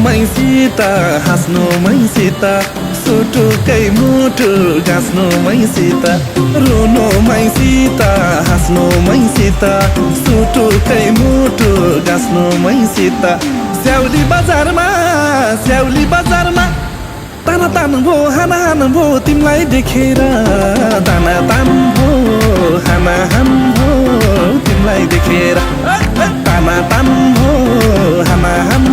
मैसित हाँस्नु मैसित सुटुकै मुटु गाँच्नु मैसित रुनु मैसित हाँस्नु मैसित सुटुकै मुटु गाँच्नु मैसित स्याउली बजारमा ताना तान भो हाना हान भो तिमीलाई देखेर ताना तान भो हाना हान भो तिमीलाई देखेर ताना तान भो हाना हान